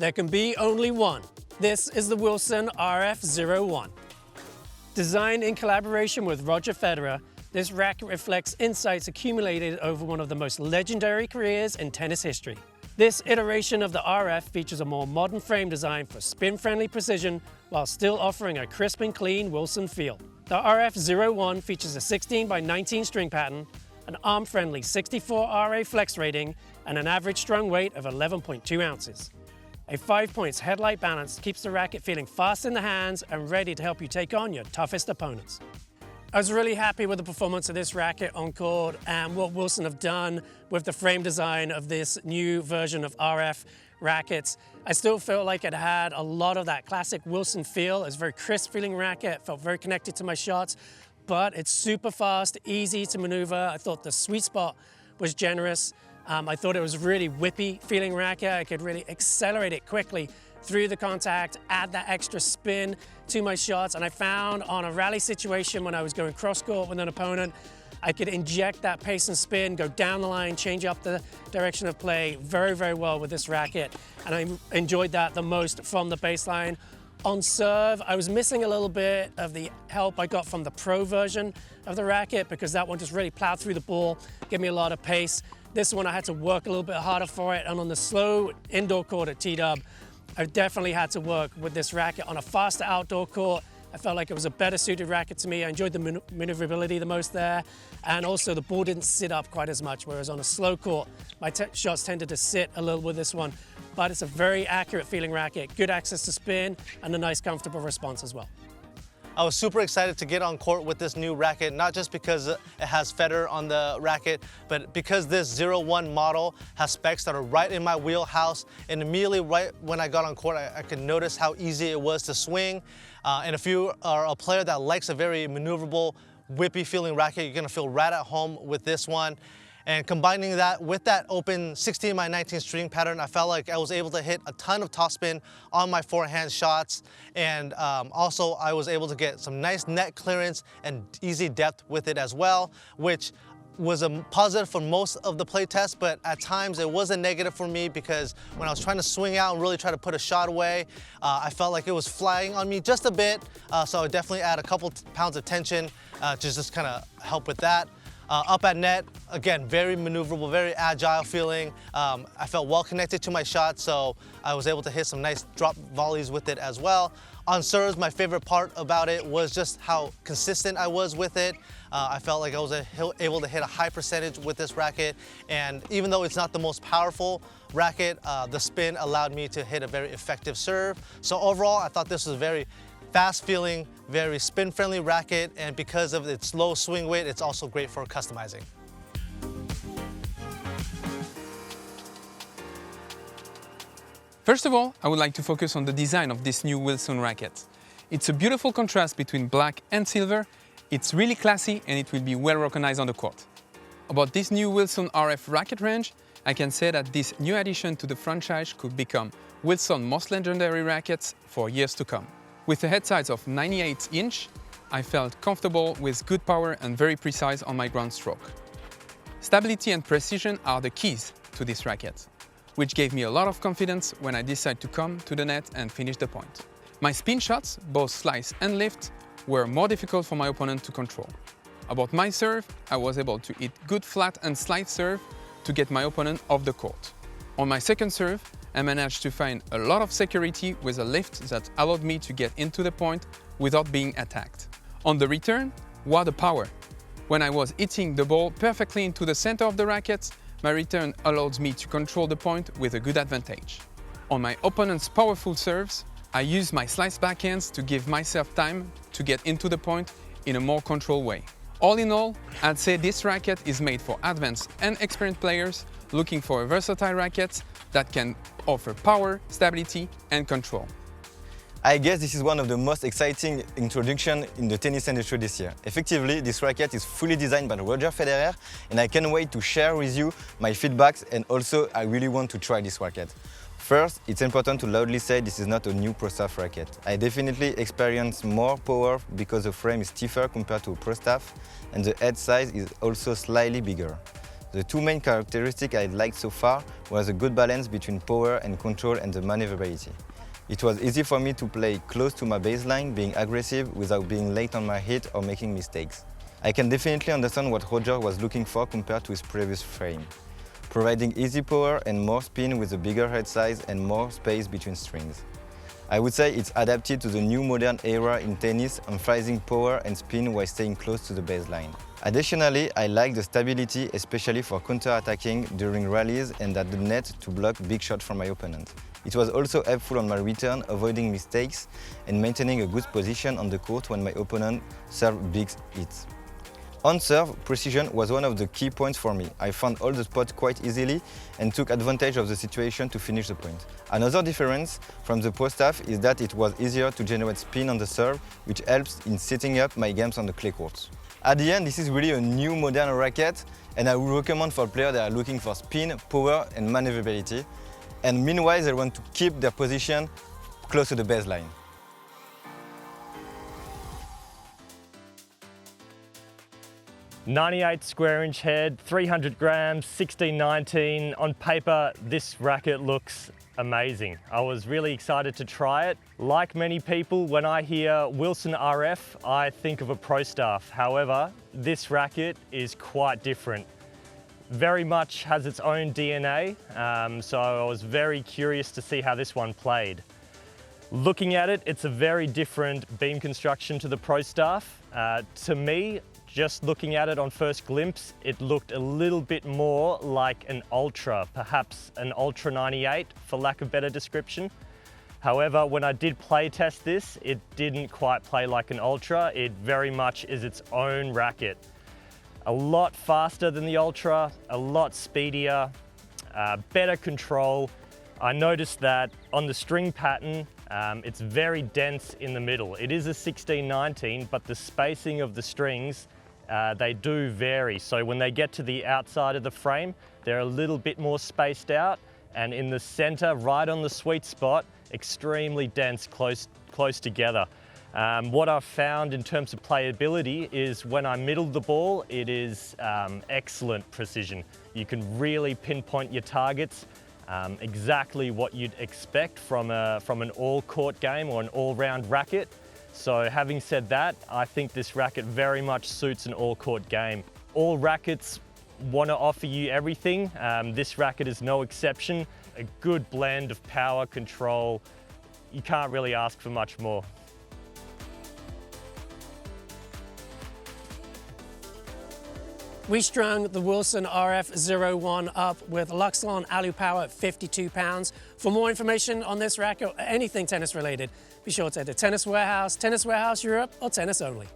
There can be only one. This is the Wilson RF01. Designed in collaboration with Roger Federer, this racket reflects insights accumulated over one of the most legendary careers in tennis history. This iteration of the RF features a more modern frame design for spin-friendly precision while still offering a crisp and clean Wilson feel. The RF01 features a 16x19 string pattern, an arm-friendly 64 RA flex rating, and an average strung weight of 11.2 ounces. A 5 points headlight balance keeps the racket feeling fast in the hands and ready to help you take on your toughest opponents. I was really happy with the performance of this racket on court and what Wilson have done with the frame design of this new version of RF rackets. I still feel like it had a lot of that classic Wilson feel. It's a very crisp feeling racket, felt very connected to my shots, but it's super fast, easy to maneuver. I thought the sweet spot was generous. I thought it was a really whippy feeling racket. I could really accelerate it quickly through the contact, add that extra spin to my shots. And I found on a rally situation when I was going cross court with an opponent, I could inject that pace and spin, go down the line, change up the direction of play very, very well with this racket. And I enjoyed that the most from the baseline. On serve, I was missing a little bit of the help I got from the pro version of the racket because that one just really plowed through the ball, gave me a lot of pace. This one I had to work a little bit harder for it, and on the slow indoor court at T-Dub, I definitely had to work with this racket. On a faster outdoor court, I felt like it was a better suited racket to me. I enjoyed the maneuverability the most there, and also the ball didn't sit up quite as much, whereas on a slow court, my shots tended to sit a little with this one. But it's a very accurate feeling racket, good access to spin, and a nice comfortable response as well. I was super excited to get on court with this new racket, not just because it has Federer on the racket, but because this 01 model has specs that are right in my wheelhouse. And immediately right when I got on court, I could notice how easy it was to swing. And if you are a player that likes a very maneuverable, whippy feeling racket, you're gonna feel right at home with this one. And combining that with that open 16x19 string pattern, I felt like I was able to hit a ton of topspin on my forehand shots. And also I was able to get some nice net clearance and easy depth with it as well, which was a positive for most of the play test, but at times it was a negative for me because when I was trying to swing out and really try to put a shot away, I felt like it was flying on me just a bit. So I would definitely add a couple pounds of tension to just kind of help with that. Up at net, again, very maneuverable, very agile feeling. I felt well connected to my shot, so I was able to hit some nice drop volleys with it as well. On serves, my favorite part about it was just how consistent I was with it. I felt like I was able to hit a high percentage with this racket, and even though it's not the most powerful racket, the spin allowed me to hit a very effective serve. So overall, I thought this was a very fast feeling, very spin friendly racket, and because of its low swing weight, it's also great for customizing. First of all, I would like to focus on the design of this new Wilson racket. It's a beautiful contrast between black and silver. It's really classy and it will be well recognized on the court. About this new Wilson RF racket range, I can say that this new addition to the franchise could become Wilson's most legendary rackets for years to come. With a head size of 98 inch, I felt comfortable with good power and very precise on my ground stroke. Stability and precision are the keys to this racket, which gave me a lot of confidence when I decided to come to the net and finish the point. My spin shots, both slice and lift, were more difficult for my opponent to control. About my serve, I was able to hit good flat and slide serve to get my opponent off the court. On my second serve, I managed to find a lot of security with a lift that allowed me to get into the point without being attacked. On the return, what a power! When I was hitting the ball perfectly into the center of the racket, my return allowed me to control the point with a good advantage. On my opponent's powerful serves, I used my slice backhands to give myself time to get into the point in a more controlled way. All in all, I'd say this racket is made for advanced and experienced players looking for a versatile racket that can offer power, stability, and control. I guess this is one of the most exciting introductions in the tennis industry this year. Effectively, this racket is fully designed by Roger Federer, and I can't wait to share with you my feedbacks, and also I really want to try this racket. First, it's important to loudly say this is not a new Pro Staff racket. I definitely experience more power because the frame is stiffer compared to a Pro Staff, and the head size is also slightly bigger. The two main characteristics I liked so far was a good balance between power and control and the maneuverability. It was easy for me to play close to my baseline, being aggressive without being late on my hit or making mistakes. I can definitely understand what Roger was looking for compared to his previous frame, providing easy power and more spin with a bigger head size and more space between strings. I would say it's adapted to the new modern era in tennis, emphasizing power and spin while staying close to the baseline. Additionally, I like the stability, especially for counter-attacking during rallies and at the net to block big shots from my opponent. It was also helpful on my return, avoiding mistakes and maintaining a good position on the court when my opponent served big hits. On serve, precision was one of the key points for me. I found all the spots quite easily and took advantage of the situation to finish the point. Another difference from the pro staff is that it was easier to generate spin on the serve, which helps in setting up my games on the clay courts. At the end, this is really a new modern racket, and I would recommend for players that are looking for spin, power and maneuverability. And meanwhile, they want to keep their position close to the baseline. .98 square inch head, 300 grams, 16-19. On paper, this racket looks amazing. I was really excited to try it. Like many people, when I hear Wilson RF, I think of a pro staff. However, this racket is quite different. Very much has its own DNA, so I was very curious to see how this one played. Looking at it, it's a very different beam construction to the pro staff. To me, just looking at it on first glimpse, it looked a little bit more like an Ultra, perhaps an Ultra 98 for lack of better description. However, when I did play test this, it didn't quite play like an Ultra. It very much is its own racket. A lot faster than the Ultra, a lot speedier, better control. I noticed that on the string pattern, it's very dense in the middle. It is a 16-19, but the spacing of the strings, they do vary. So when they get to the outside of the frame, they're a little bit more spaced out, and in the center, right on the sweet spot, extremely dense, close together. What I've found in terms of playability is when I middle the ball, it is excellent precision. You can really pinpoint your targets, exactly what you'd expect from an all-court game or an all-round racket. So having said that, I think this racket very much suits an all-court game. All rackets want to offer you everything. This racket is no exception. A good blend of power, control. You can't really ask for much more. We strung the Wilson RF01 up with Luxlon Alu Power at 52 pounds. For more information on this racket or anything tennis related, be sure to head to Tennis Warehouse, Tennis Warehouse Europe, or Tennis Only.